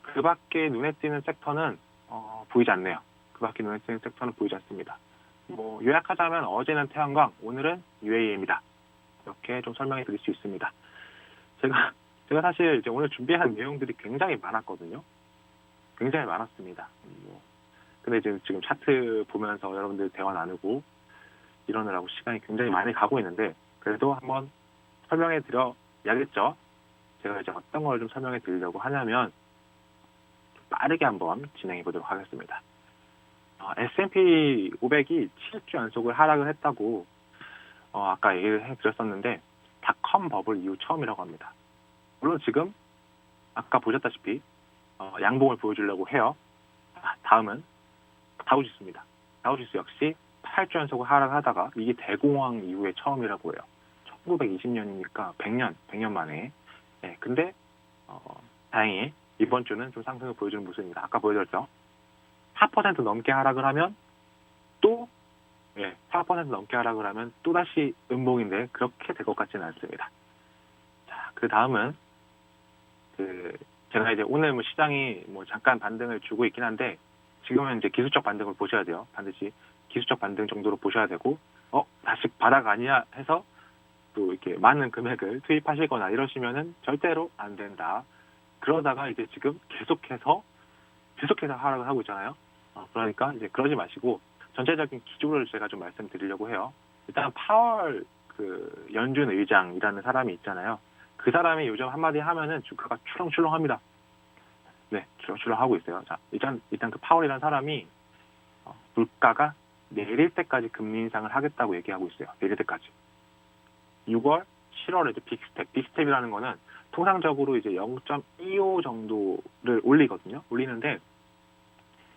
그 밖에 눈에 띄는 섹터는 보이지 않네요. 그 밖에 눈에 띄는 섹터는 보이지 않습니다. 뭐 요약하자면 어제는 태양광, 오늘은 UAM이다. 이렇게 좀 설명해 드릴 수 있습니다. 제가 사실 이제 오늘 준비한 내용들이 굉장히 많았거든요. 굉장히 많았습니다. 근데 지금 차트 보면서 여러분들 대화 나누고 이러느라고 시간이 굉장히 많이 가고 있는데 그래도 한번 설명해 드려야겠죠. 제가 이제 어떤 걸 좀 설명해 드리려고 하냐면 빠르게 한번 진행해 보도록 하겠습니다. S&P 500이 7주 연속을 하락을 했다고 아까 얘기를 해드렸었는데 닷컴 버블 이후 처음이라고 합니다. 물론 지금 아까 보셨다시피 양봉을 보여주려고 해요. 다음은 다우지수입니다. 다우지수 역시 8주 연속을 하락하다가 이게 대공황 이후에 처음이라고 해요. 1920년이니까 100년 만에. 네, 근데 다행히 이번 주는 좀 상승을 보여주는 모습입니다. 아까 보여드렸죠. 4% 넘게 하락을 하면 또 4% 넘게 하락을 하면 또다시 음봉인데 그렇게 될 것 같지는 않습니다. 자, 그 다음은 제가 이제 오늘 시장이 잠깐 반등을 주고 있긴 한데 지금은 이제 기술적 반등을 보셔야 돼요. 반드시 기술적 반등 정도로 보셔야 되고 다시 바닥 아니야 해서 또 이렇게 많은 금액을 투입하시거나 이러시면은 절대로 안 된다. 그러다가 이제 지금 계속해서 하락을 하고 있잖아요. 그러니까 이제 그러지 마시고 전체적인 기조를 제가 좀 말씀드리려고 해요. 일단 파월 연준 의장이라는 사람이 있잖아요. 그 사람이 요즘 한마디 하면은 주가가 출렁출렁합니다. 네, 출렁출렁하고 있어요. 자, 일단 그 파월이라는 사람이 물가가 내릴 때까지 금리 인상을 하겠다고 얘기하고 있어요. 내릴 때까지. 6월, 7월에 빅스텝이라는 거는 통상적으로 이제 0.25 정도를 올리거든요. 올리는데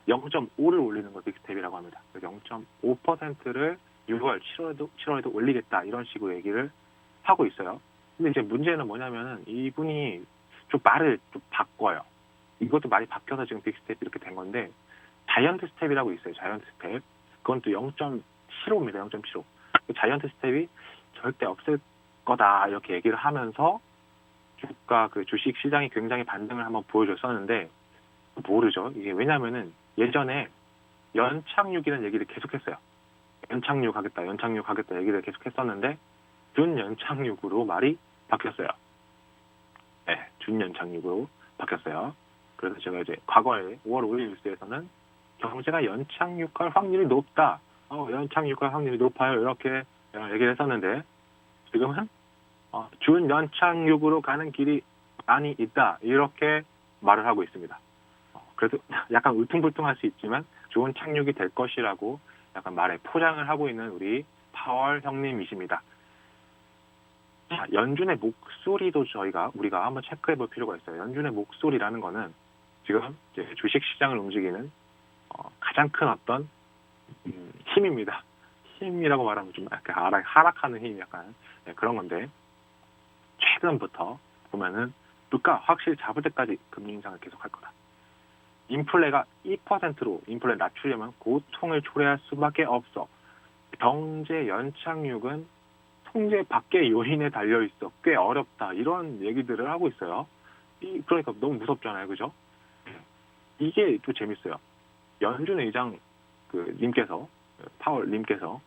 0.5를 올리는 걸 빅스텝이라고 합니다. 0.5%를 6월, 7월에도 올리겠다 이런 식으로 얘기를 하고 있어요. 근데 이제 문제는 뭐냐면은 이분이 좀 말을 좀 바꿔요. 이것도 말이 바뀌어서 지금 빅스텝 이렇게 된 건데 자이언트 스텝이라고 있어요. 자이언트 스텝. 그건 또 0.75입니다. 0.75. 자이언트 스텝이 절대 없을 거다 이렇게 얘기를 하면서 주가 주식 시장이 굉장히 반등을 한번 보여줬었는데 모르죠. 이게 왜냐면은 예전에 연착륙이라는 얘기를 계속했어요. 연착륙 하겠다 얘기를 계속했었는데 준연착륙으로 말이 바뀌었어요. 네, 준연착륙으로 바뀌었어요. 그래서 제가 이제 과거에 5월 5일 뉴스에서는 경제가 연착륙할 확률이 높다. 연착륙할 확률이 높아요. 이렇게 얘기를 했었는데 지금은 준연착륙으로 가는 길이 많이 있다. 이렇게 말을 하고 있습니다. 그래도 약간 울퉁불퉁할 수 있지만 좋은 착륙이 될 것이라고 약간 말에 포장을 하고 있는 우리 파월 형님이십니다. 자, 연준의 목소리도 우리가 한번 체크해 볼 필요가 있어요. 연준의 목소리라는 거는 지금 이제 주식 시장을 움직이는 가장 큰 어떤 힘입니다. 힘이라고 말하면 좀 약간 하락하는 힘 약간 그런 건데 최근부터 보면은 물가 확실히 잡을 때까지 금리 인상을 계속할 거다. 인플레가 2%로 인플레 낮추려면 고통을 초래할 수밖에 없어. 경제 연착륙은 통제 밖의 요인에 달려 있어. 꽤 어렵다. 이런 얘기들을 하고 있어요. 그러니까 너무 무섭잖아요, 그죠? 이게 또 재밌어요. 연준 의장 파월 님께서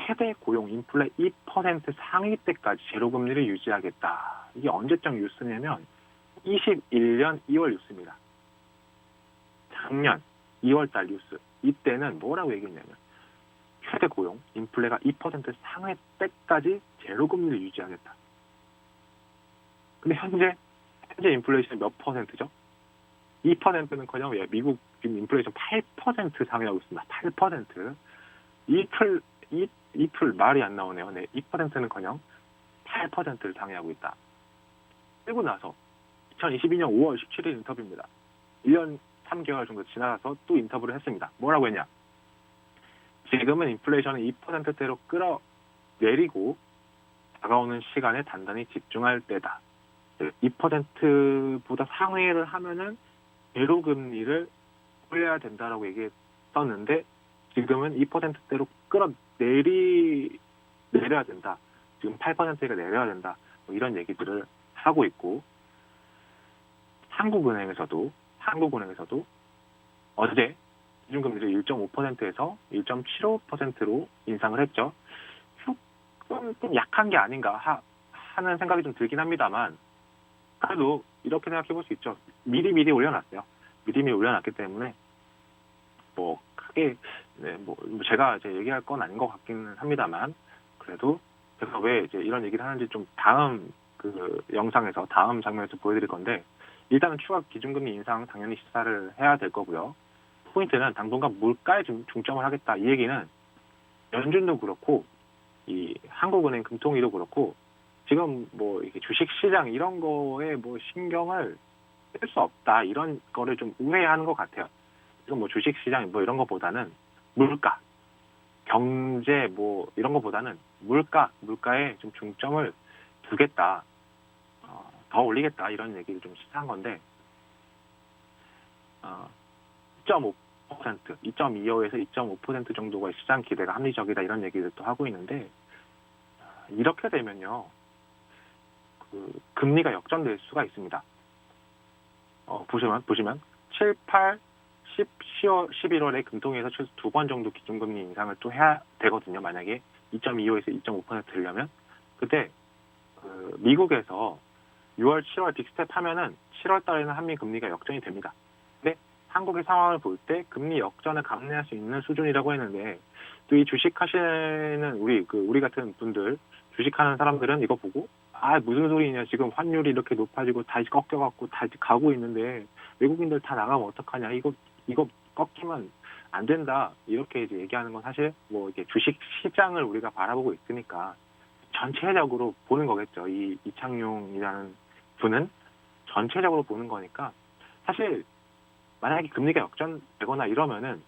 최대 고용 인플레 2% 상위 때까지 제로 금리를 유지하겠다. 이게 언제적 뉴스냐면 21년 2월 뉴스입니다. 작년 2월 달 뉴스. 이때는 뭐라고 얘기했냐면 최대 고용 인플레가 2% 상회 때까지 제로 금리를 유지하겠다. 근데 현재 인플레이션이 몇 %죠? 2%는커녕 미국 지금 인플레이션 8% 상회하고 있습니다. 8%. 이틀 말이 안 나오네요. 네, 2%는커녕 8%를 상회하고 있다. 그리고 나서 2022년 5월 17일 인터뷰입니다. 1년 3개월 정도 지나서 또 인터뷰를 했습니다. 뭐라고 했냐? 지금은 인플레이션을 2%대로 끌어내리고 다가오는 시간에 단단히 집중할 때다. 2%보다 상회를 하면은 제로 금리를 올려야 된다라고 얘기했었는데 지금은 2%대로 내려야 된다. 지금 8%가 내려야 된다. 이런 얘기들을 하고 있고 한국은행에서도 어제 기준금리를 1.5%에서 1.75%로 인상을 했죠. 조금 좀 약한 게 아닌가 하는 생각이 좀 들긴 합니다만 그래도 이렇게 생각해 볼 수 있죠. 미리 올려놨어요. 미리 올려놨기 때문에 크게 뭐 제가 이제 얘기할 건 아닌 것 같기는 합니다만, 그래도 제가 왜 이제 이런 얘기를 하는지 좀 다음 그 영상에서 다음 장면에서 보여드릴 건데, 일단은 추가 기준금리 인상 당연히 시사를 해야 될 거고요. 포인트는 당분간 물가에 중점을 하겠다, 이 얘기는 연준도 그렇고 이 한국은행 금통위도 그렇고 지금 뭐 이렇게 주식 시장 이런 거에 뭐 신경을 쓸 수 없다, 이런 거를 좀 우회하는 것 같아요. 지금 뭐 주식 시장 뭐 이런 거보다는 물가, 경제 뭐 이런 거보다는 물가에 좀 중점을 두겠다, 더 올리겠다, 이런 얘기를 좀 시사한 건데, 2.5%, 2.25에서 2.5% 정도가 시장 기대가 합리적이다, 이런 얘기를 또 하고 있는데, 이렇게 되면요, 그 금리가 역전될 수가 있습니다. 보시면 7, 8, 10, 10월, 11월에 금통위에서 최소 2번 정도 기준금리 인상을 또 해야 되거든요. 만약에 2.25에서 2.5%려면 그때 미국에서 6월, 7월 빅스텝 하면은 7월 달에는 한미 금리가 역전이 됩니다. 근데 한국의 상황을 볼 때 금리 역전을 감내할 수 있는 수준이라고 했는데, 또 이 주식하시는 우리 같은 분들, 주식하는 사람들은 이거 보고 무슨 소리냐, 지금 환율이 이렇게 높아지고 다시 꺾여갖고 다시 가고 있는데 외국인들 다 나가면 어떡하냐, 이거 꺾이면 안 된다, 이렇게 이제 얘기하는 건 사실 뭐 이게 주식 시장을 우리가 바라보고 있으니까 전체적으로 보는 거겠죠. 이 이창용이라는 분은 전체적으로 보는 거니까, 사실 만약에 금리가 역전되거나 이러면은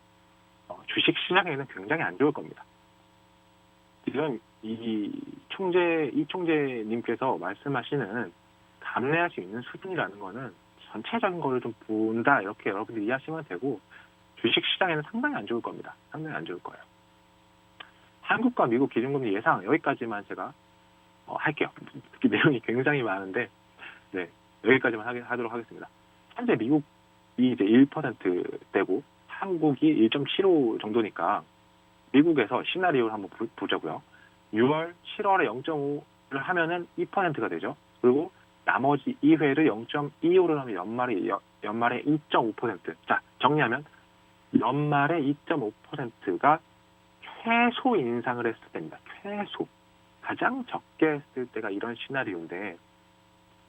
주식 시장에는 굉장히 안 좋을 겁니다. 지금 이 총재님께서 말씀하시는 감내할 수 있는 수준이라는 거는 전체적인 거를 좀 본다, 이렇게 여러분들이 이해하시면 되고, 주식 시장에는 상당히 안 좋을 겁니다. 상당히 안 좋을 거예요. 한국과 미국 기준금리 예상 여기까지만 제가 할게요. 내용이 굉장히 많은데, 네, 여기까지만 하도록 하겠습니다. 현재 미국이 이제 1%대고 한국이 1.75 정도니까 미국에서 시나리오를 한번 보자고요. 6월, 7월에 0.5를 하면은 2%가 되죠. 그리고 나머지 2회를 0.25를 하면 연말에 2.5%. 자, 정리하면 연말에 2.5%가 최소 인상을 했을 때입니다. 최소. 가장 적게 했을 때가 이런 시나리오인데,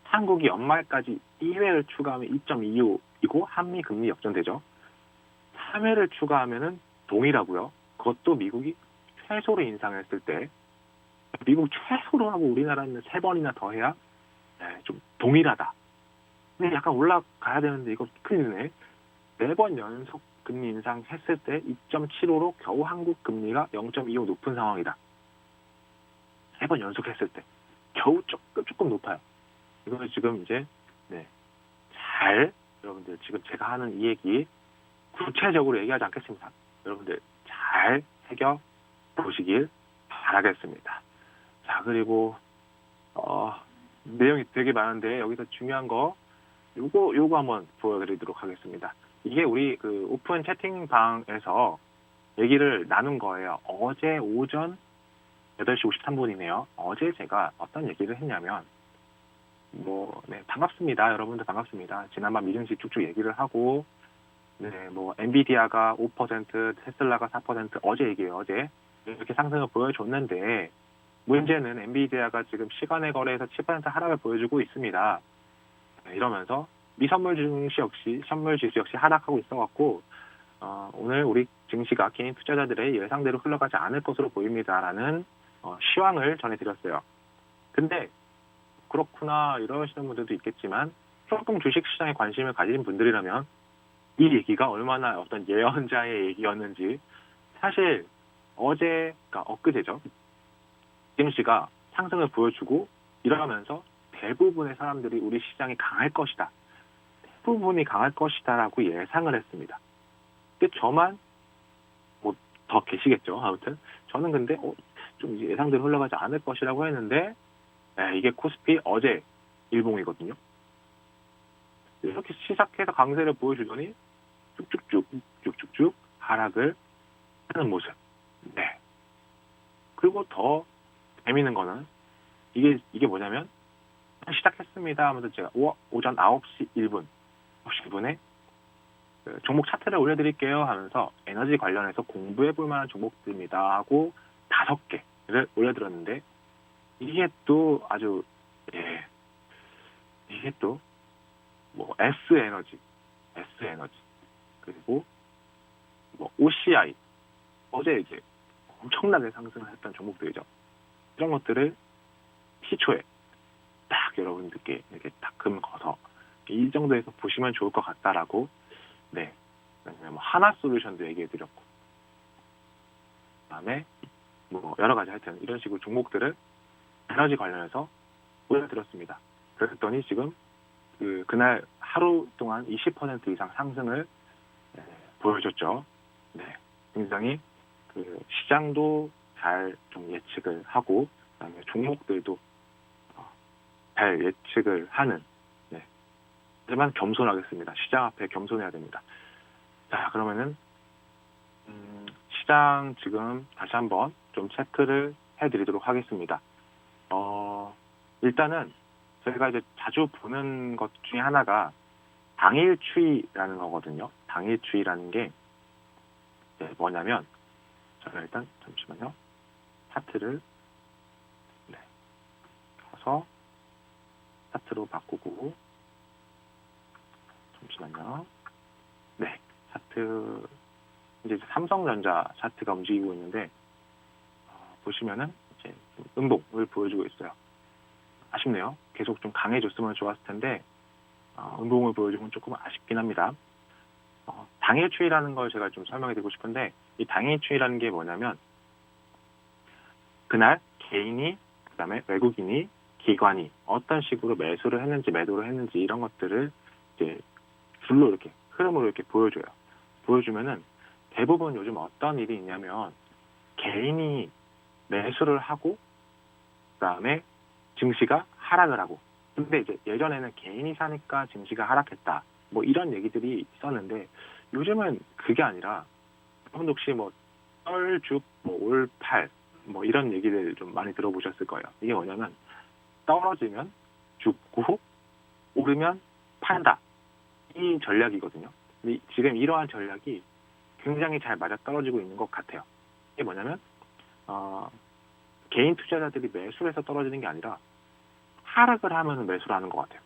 한국이 연말까지 2회를 추가하면 2.25이고 한미 금리 역전되죠. 3회를 추가하면은 동일하고요. 그것도 미국이 최소로 인상했을 때, 미국 최소로 하고 우리나라는 3번이나 더 해야 좀 동일하다. 근데 약간 올라가야 되는데 이거 큰일이네. 4번 연속 금리 인상했을 때 2.75로 겨우 한국 금리가 0.25 높은 상황이다. 3번 연속했을 때 겨우 조금 높아요. 이거는 지금 이제 여러분들 지금 제가 하는 이 얘기 구체적으로 얘기하지 않겠습니다. 여러분들 잘 새겨 보시길 바라겠습니다. 자, 그리고 내용이 되게 많은데 여기서 중요한 거 요거 한번 보여드리도록 하겠습니다. 이게 우리 그 오픈 채팅방에서 얘기를 나눈 거예요. 어제 오전 8시 53분이네요. 어제 제가 어떤 얘기를 했냐면, 반갑습니다. 여러분들 반갑습니다. 지난번 미증시 쭉쭉 얘기를 하고, 엔비디아가 5%, 테슬라가 4%, 어제 얘기예요. 어제. 이렇게 상승을 보여줬는데, 문제는 엔비디아가 지금 시간의 거래에서 7% 하락을 보여주고 있습니다. 이러면서 미선물 지수 역시 하락하고 있어갖고, 오늘 우리 증시가 개인 투자자들의 예상대로 흘러가지 않을 것으로 보입니다라는 시황을 전해드렸어요. 근데 그렇구나 이러시는 분들도 있겠지만, 조금 주식시장에 관심을 가진 분들이라면 이 얘기가 얼마나 어떤 예언자의 얘기였는지, 사실 그러니까 엊그제죠. 증시가 상승을 보여주고 이러면서 대부분의 사람들이 우리 시장이 강할 것이다, 대부분이 강할 것이다라고 예상을 했습니다. 근데 저만 더 계시겠죠. 아무튼 저는 근데 좀 예상대로 흘러가지 않을 것이라고 했는데, 이게 코스피 어제 일봉이거든요. 이렇게 시작해서 강세를 보여주더니 쭉쭉쭉 하락을 하는 모습. 그리고 더 재미있는 거는 이게 뭐냐면, 시작했습니다 하면서 제가 오전 9시 1분에 그 종목 차트를 올려드릴게요 하면서 에너지 관련해서 공부해 볼 만한 종목들입니다 하고 5개를 올려드렸는데 이게 또 아주 이게 또 뭐 S에너지 그리고 뭐 OCI 어제 이제 엄청나게 상승을 했던 종목들이죠. 이런 것들을 시초에 딱 여러분들께 이렇게 딱 긁어서 이 정도에서 보시면 좋을 것 같다라고 뭐 하나솔루션도 얘기해드렸고 그다음에 뭐 여러 가지 하여튼 이런 식으로 종목들을 에너지 관련해서 올려드렸습니다. 그랬더니 지금 그날 하루 동안 20% 이상 상승을 보여줬죠. 굉장히 그 시장도 잘 좀 예측을 하고 그다음에 종목들도 잘 예측을 하는. 하지만 겸손하겠습니다. 시장 앞에 겸손해야 됩니다. 자, 그러면은 시장 지금 다시 한번 좀 체크를 해드리도록 하겠습니다. 일단은 저희가 이제 자주 보는 것 중에 하나가 당일 추이라는 거거든요. 당일 추이라는 게 뭐냐면 저는 일단 잠시만요. 차트를 가서 차트로 바꾸고 잠시만요. 차트 이제 삼성전자 차트가 움직이고 있는데 보시면은 이제 음봉을 보여주고 있어요. 아쉽네요. 계속 좀 강해졌으면 좋았을 텐데 음봉을 보여주면 조금 아쉽긴 합니다. 당일 추이라는 걸 제가 좀 설명해드리고 싶은데 이 당일 추이라는 게 뭐냐면 그날 개인이 그다음에 외국인이 기관이 어떤 식으로 매수를 했는지 매도를 했는지 이런 것들을 이제 줄로 이렇게 흐름으로 이렇게 보여줘요. 보여주면은 대부분 요즘 어떤 일이 있냐면 개인이 매수를 하고 그다음에 증시가 하락을 하고 근데 이제 예전에는 개인이 사니까 증시가 하락했다 뭐 이런 얘기들이 있었는데 요즘은 그게 아니라 여러분 혹시 뭐 떨죽 뭐 올팔 뭐 이런 얘기들 좀 많이 들어보셨을 거예요. 이게 뭐냐면 떨어지면 죽고 오르면 판다 이 전략이거든요. 근데 지금 이러한 전략이 굉장히 잘 맞아 떨어지고 있는 것 같아요. 이게 뭐냐면 개인 투자자들이 매수를 해서 떨어지는 게 아니라 하락을 하면 매수를 하는 것 같아요.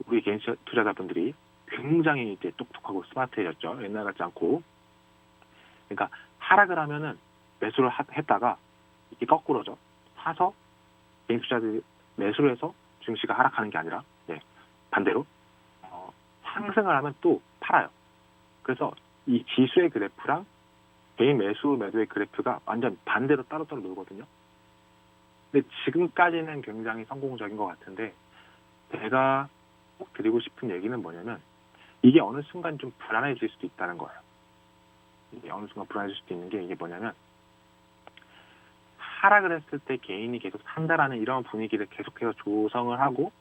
우리 개인 투자자분들이 굉장히 이제 똑똑하고 스마트해졌죠. 옛날 같지 않고. 그러니까 하락을 하면은 매수를 했다가 이게 거꾸로죠. 사서 개인 투자자들이 매수를 해서 증시가 하락하는 게 아니라 반대로 상승을 하면 또 팔아요. 그래서 이 지수의 그래프랑 개인 매수 매도의 그래프가 완전 반대로 따로따로 놀거든요. 근데 지금까지는 굉장히 성공적인 것 같은데 제가 꼭 드리고 싶은 얘기는 뭐냐면 이게 어느 순간 좀 불안해질 수도 있다는 거예요. 이게 어느 순간 불안해질 수도 있는 게 이게 뭐냐면 하락을 했을 때 개인이 계속 산다라는 이런 분위기를 계속해서 조성을 하고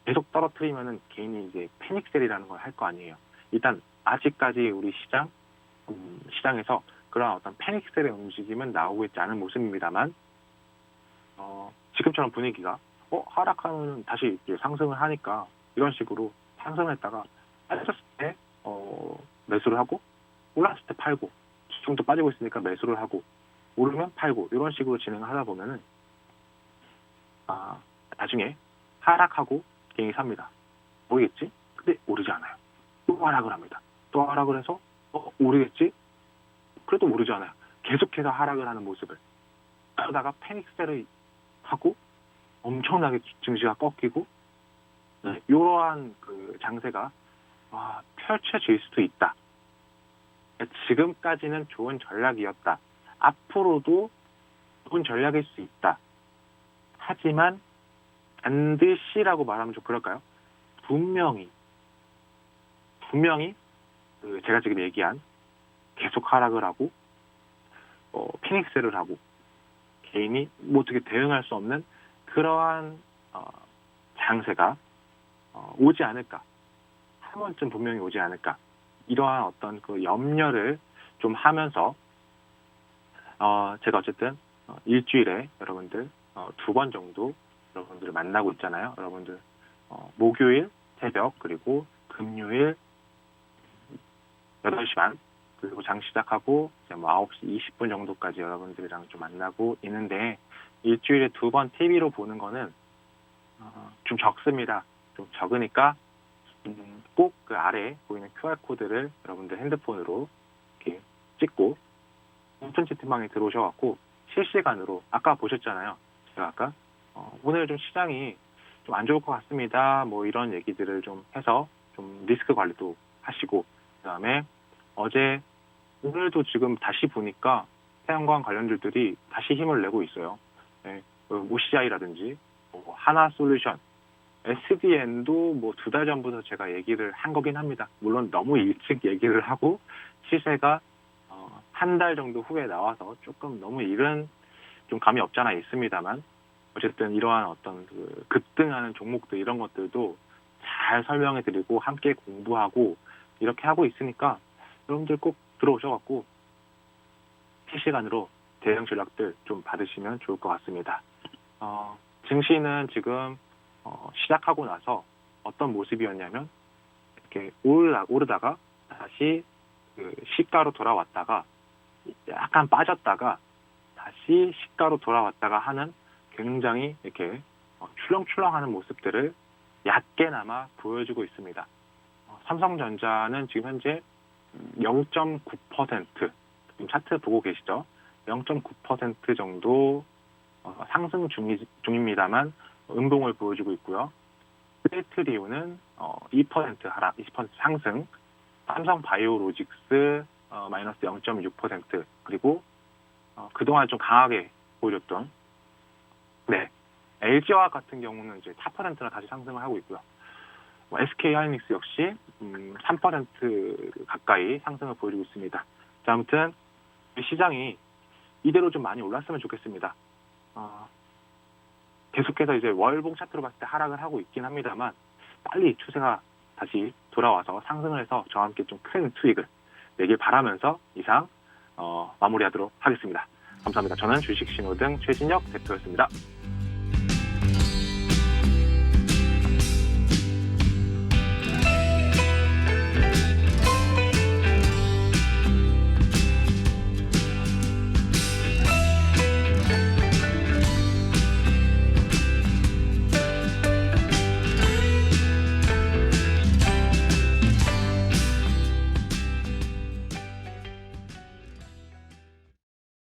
계속 떨어뜨리면은 개인이 이제 패닉셀이라는 걸 할 거 아니에요. 일단 아직까지 우리 시장에서 그런 어떤 패닉셀의 움직임은 나오고 있지 않은 모습입니다만 지금처럼 분위기가 하락하면 다시 이제 상승을 하니까 이런 식으로 상승을 했다가 빠졌을 때 매수를 하고 올랐을 때 팔고 지금도 빠지고 있으니까 매수를 하고 오르면 팔고 이런 식으로 진행을 하다 보면은 나중에 하락하고 개인이 삽니다. 오르겠지? 근데 오르지 않아요. 또 하락을 합니다. 또 하락을 해서 오르겠지? 그래도 오르지 않아요. 계속해서 하락을 하는 모습을 그러다가 패닉셀을 하고 엄청나게 증시가 꺾이고 이러한 그 장세가 펼쳐질 수도 있다. 지금까지는 좋은 전략이었다. 앞으로도 좋은 전략일 수 있다. 하지만 반드시라고 말하면 좀 그럴까요? 분명히 제가 지금 얘기한 계속 하락을 하고 피닉스를 하고 개인이 뭐 어떻게 대응할 수 없는 그러한 장세가 오지 않을까. 한 번쯤 분명히 오지 않을까. 이러한 어떤 그 염려를 좀 하면서 제가 어쨌든 일주일에 여러분들 2번 정도 여러분들을 만나고 있잖아요. 여러분들 목요일 새벽 그리고 금요일 8시 반, 그리고 장 시작하고 이제 뭐 9시 20분 정도까지 여러분들이랑 좀 만나고 있는데, 일주일에 2번 TV로 보는 거는 좀 적습니다. 좀 적으니까 꼭 그 아래 보이는 QR코드를 여러분들 핸드폰으로 이렇게 찍고 오픈 채팅방에 들어오셔갖고 실시간으로, 아까 보셨잖아요. 제가 아까 오늘 좀 시장이 좀 안 좋을 것 같습니다. 뭐 이런 얘기들을 좀 해서 좀 리스크 관리도 하시고, 그다음에 오늘도 지금 다시 보니까 태양광 관련주들이 다시 힘을 내고 있어요. 네, OCI라든지 뭐 하나솔루션, SDN도 뭐 2달 전부터 제가 얘기를 한 거긴 합니다. 물론 너무 일찍 얘기를 하고 시세가 한 달 정도 후에 나와서 조금 너무 이른 좀 감이 없잖아 있습니다만, 어쨌든 이러한 어떤 그 급등하는 종목들 이런 것들도 잘 설명해드리고 함께 공부하고 이렇게 하고 있으니까 여러분들 꼭 들어오셔갖고 실시간으로 대응 전략들 좀 받으시면 좋을 것 같습니다. 증시는 지금 시작하고 나서 어떤 모습이었냐면 이렇게 오르다가 다시 그 시가로 돌아왔다가 약간 빠졌다가 다시 시가로 돌아왔다가 하는 굉장히 이렇게 출렁출렁하는 모습들을 얕게나마 보여주고 있습니다. 삼성전자는 지금 현재 0.9% 지금 차트 보고 계시죠? 0.9% 정도 상승 중입니다만 음봉을 보여주고 있고요. 스테이트리온은 2% 하락, 20% 상승, 삼성바이오로직스 마이너스 0.6%, 그리고 그동안 좀 강하게 보여줬던 LG화학 같은 경우는 이제 4%나 다시 상승을 하고 있고요. SK하이닉스 역시 3% 가까이 상승을 보여주고 있습니다. 자, 아무튼 시장이 이대로 좀 많이 올랐으면 좋겠습니다. 계속해서 이제 월봉 차트로 봤을 때 하락을 하고 있긴 합니다만 빨리 추세가 다시 돌아와서 상승을 해서 저와 함께 좀 큰 수익을 내길 바라면서 이상 마무리하도록 하겠습니다. 감사합니다. 저는 주식신호등 최진혁 대표였습니다.